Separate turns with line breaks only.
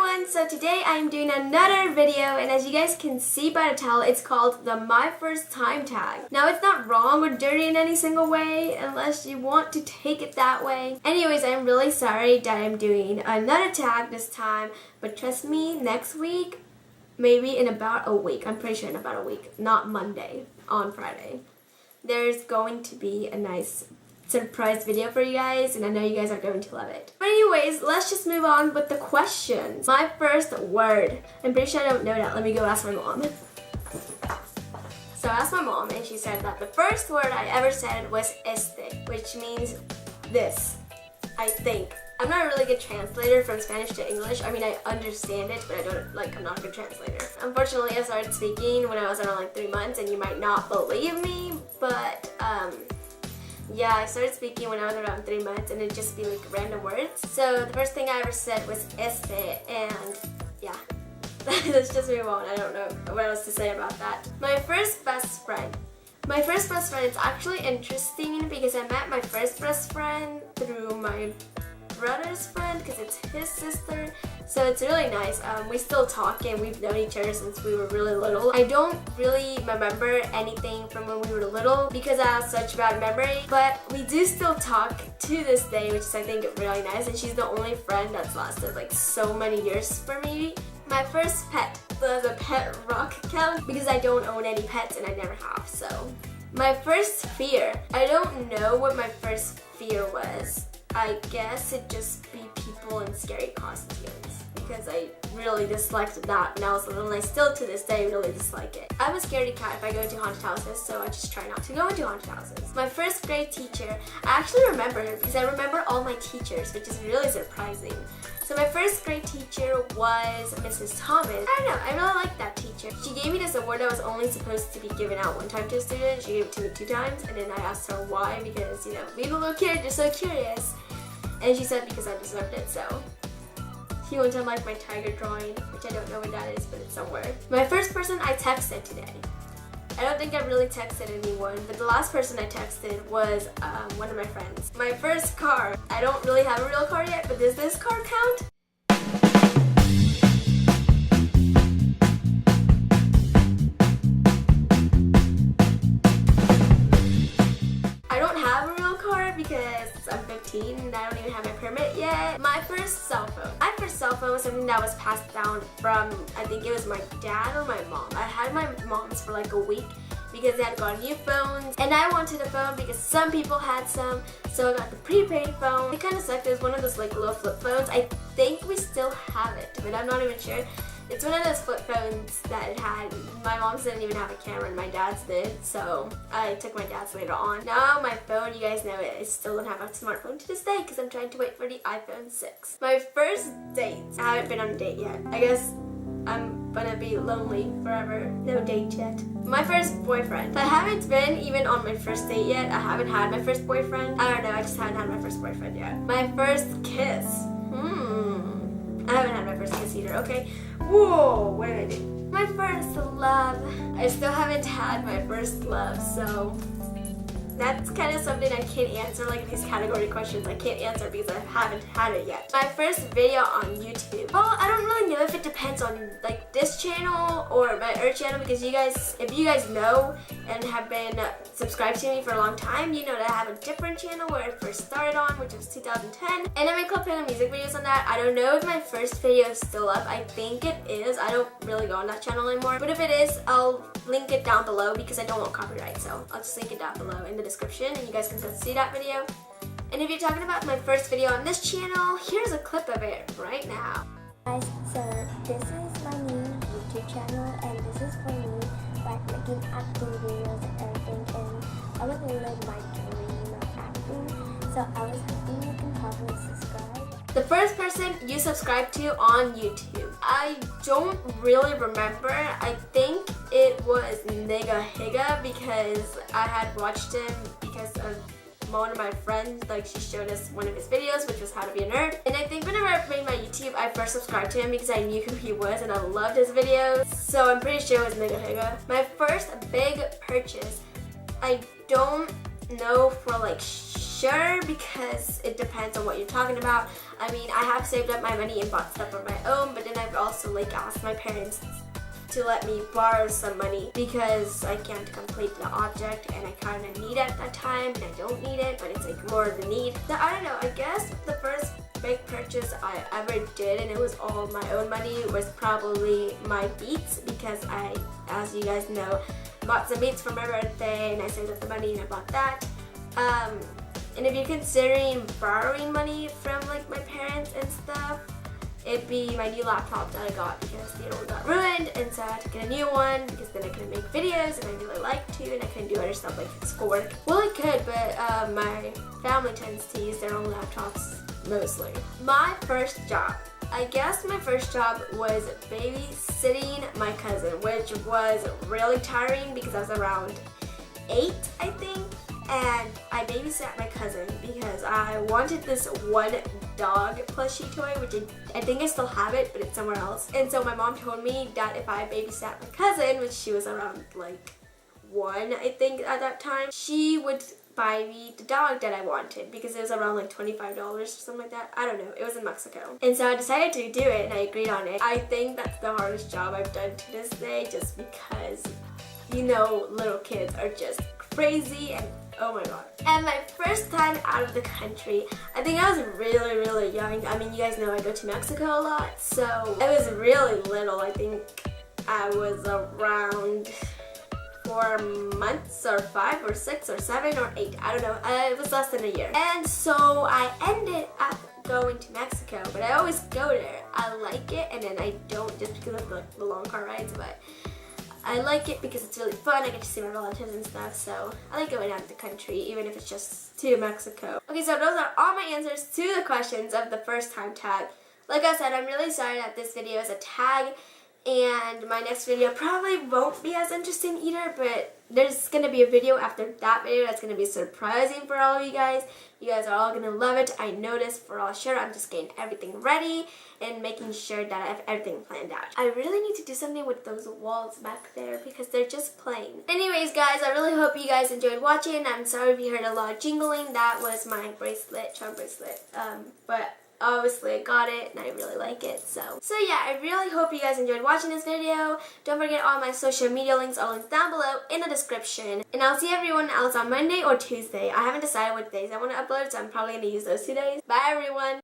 everyone, so today I'm doing another video, and as you guys can see by the title, it's called the My First Time tag. Now it's not wrong or dirty in any single way unless you want to take it that way. Anyways, I'm really sorry that I'm doing another tag this time, but trust me, next week, maybe in about a week, I'm pretty sure in about a week, not Monday, on Friday, there's going to be a nice surprise video for you guys, and I know you guys are going to love it. But anyways, let's just move on with the questions. My first word. I'm pretty sure I don't know that. Let me go ask my mom. So I asked my mom, and she said that the first word I ever said was este, which means this, I think. I'm not a really good translator from Spanish to English. I mean, I understand it, but I'm not a good translator. Unfortunately, I started speaking when I was around like 3 months, and you might not believe me, but yeah, I started speaking when I was around 3 months, and it'd just be like random words. So the first thing I ever said was este, and yeah, let's just move on. I don't know what else to say about that. My first best friend. My first best friend is actually interesting because I met my first best friend through my brother's friend because it's his sister, so it's really nice. We still talk and we've known each other since we were really little. I don't really remember anything from when we were little because I have such bad memory, but we do still talk to this day, which is I think really nice, and she's the only friend that's lasted like so many years for me. My first pet. Does a pet rock count? Because I don't own any pets and I never have, so. My first fear. I don't know what my first fear was. I guess it'd just be people in scary costumes because I really disliked that when I was little, and I still to this day really dislike it. I'm a scaredy cat if I go into haunted houses, so I just try not to go into haunted houses. My first grade teacher, I actually remember her because I remember all my teachers, which is really surprising. So my first grade teacher was Mrs. Thomas. I don't know, I really liked that teacher. She gave me this award that was only supposed to be given out one time to a student. She gave it to me 2 times, and then I asked her why because, you know, being a little kid, you're so curious. And she said because I deserved it, so. She went on like my tiger drawing, which I don't know what that is, but it's somewhere. My first person I texted today. I don't think I really texted anyone, but the last person I texted was one of my friends. My first car. I don't really have a real car yet, but does this car count? I don't have a real car because I'm 15 and I don't even have my permit yet. My first cell phone. My first cell phone was something that was passed down from, I think it was my dad or my mom. I had my mom's for like a week because they had got new phones, and I wanted a phone because some people had some, so I got the prepaid phone. It kind of sucked. It was one of those like little flip phones. I think we still have it, but I'm not even sure. It's one of those flip phones that it had. My mom's didn't even have a camera and my dad's did, so I took my dad's later on. Now my phone, you guys know it, I still don't have a smartphone to this day because I'm trying to wait for the iPhone 6. My first date. I haven't been on a date yet. I guess I'm gonna be lonely forever. No date yet. My first boyfriend. I haven't been even on my first date yet. I haven't had my first boyfriend. I don't know, I just haven't had my first boyfriend yet. My first kiss. I haven't had my first kiss either, okay? Whoa, what did I do? My first love. I still haven't had my first love, so that's kind of something I can't answer, like these category questions I can't answer because I haven't had it yet. My first video on YouTube. Well, I don't really know if it depends on like this channel or my other channel because if you guys know and have been subscribed to me for a long time, you know that I have a different channel where I first started on, which was 2010. And I make Club Penguin music videos on that. I don't know if my first video is still up. I think it is. I don't really go on that channel anymore. But if it is, I'll link it down below because I don't want copyright, so I'll just link it down below in the description and you guys can go see that video. And if you're talking about my first video on this channel, here's a clip of it right now.
Guys, so this is my new YouTube channel, and this is for me like making acting videos and everything, and I was living my dream of acting, so I was hoping you can help me subscribe.
The first person you subscribed to on YouTube. I don't really remember. I think it was Nega Higa because I had watched him because of one of my friends, like she showed us one of his videos, which was how to be a nerd. And I think whenever I made my YouTube, I first subscribed to him because I knew who he was and I loved his videos. So I'm pretty sure it was Nega Higa. My first big purchase, I don't know for like sure because it depends on what you're talking about. I mean, I have saved up my money and bought stuff on my own, but then I also like ask my parents to let me borrow some money because I can't complete the object and I kind of need it at that time, and I don't need it, but it's like more of a need. So I don't know, I guess the first big purchase I ever did, and it was all my own money, was probably my Beats, because I, as you guys know, bought some Beats for my birthday and I saved up the money and I bought that. And if you're considering borrowing money from like my parents and stuff, it'd be my new laptop that I got because the other one got ruined, and so I had to get a new one because then I couldn't make videos and I really like to, and I couldn't do other stuff like schoolwork. Well, I could, but my family tends to use their own laptops mostly. My first job. I guess my first job was babysitting my cousin, which was really tiring because I was around 8, I think. And I babysat my cousin because I wanted this one dog plushie toy, which I think I still have it, but it's somewhere else. And so my mom told me that if I babysat my cousin, which she was around like 1, I think at that time, she would buy me the dog that I wanted because it was around like $25 or something like that. I don't know. It was in Mexico. And so I decided to do it and I agreed on it. I think that's the hardest job I've done to this day, just because, you know, little kids are just crazy and oh my god. And my first time out of the country, I think I was really, really young. I mean, you guys know I go to Mexico a lot, so I was really little. I think I was around 4 months or 5 or 6 or 7 or 8. I don't know. It was less than a year. And so I ended up going to Mexico, but I always go there. I like it, and then I don't just because of the long car rides, but I like it because it's really fun. I get to see my relatives and stuff, so I like going out of the country, even if it's just to Mexico. Okay, so those are all my answers to the questions of the first time tag. Like I said, I'm really sorry that this video is a tag, and my next video probably won't be as interesting either, but there's going to be a video after that video that's going to be surprising for all of you guys. You guys are all going to love it. I know this for all sure. I'm just getting everything ready and making sure that I have everything planned out. I really need to do something with those walls back there because they're just plain. Anyways, guys, I really hope you guys enjoyed watching. I'm sorry if you heard a lot of jingling. That was my bracelet, charm bracelet. But obviously I got it and I really like it, so yeah, I really hope you guys enjoyed watching this video. Don't forget all my social media links are linked down below in the description, and I'll see everyone else on Monday or Tuesday. I haven't decided what days I want to upload, so I'm probably going to use those 2 days. Bye everyone!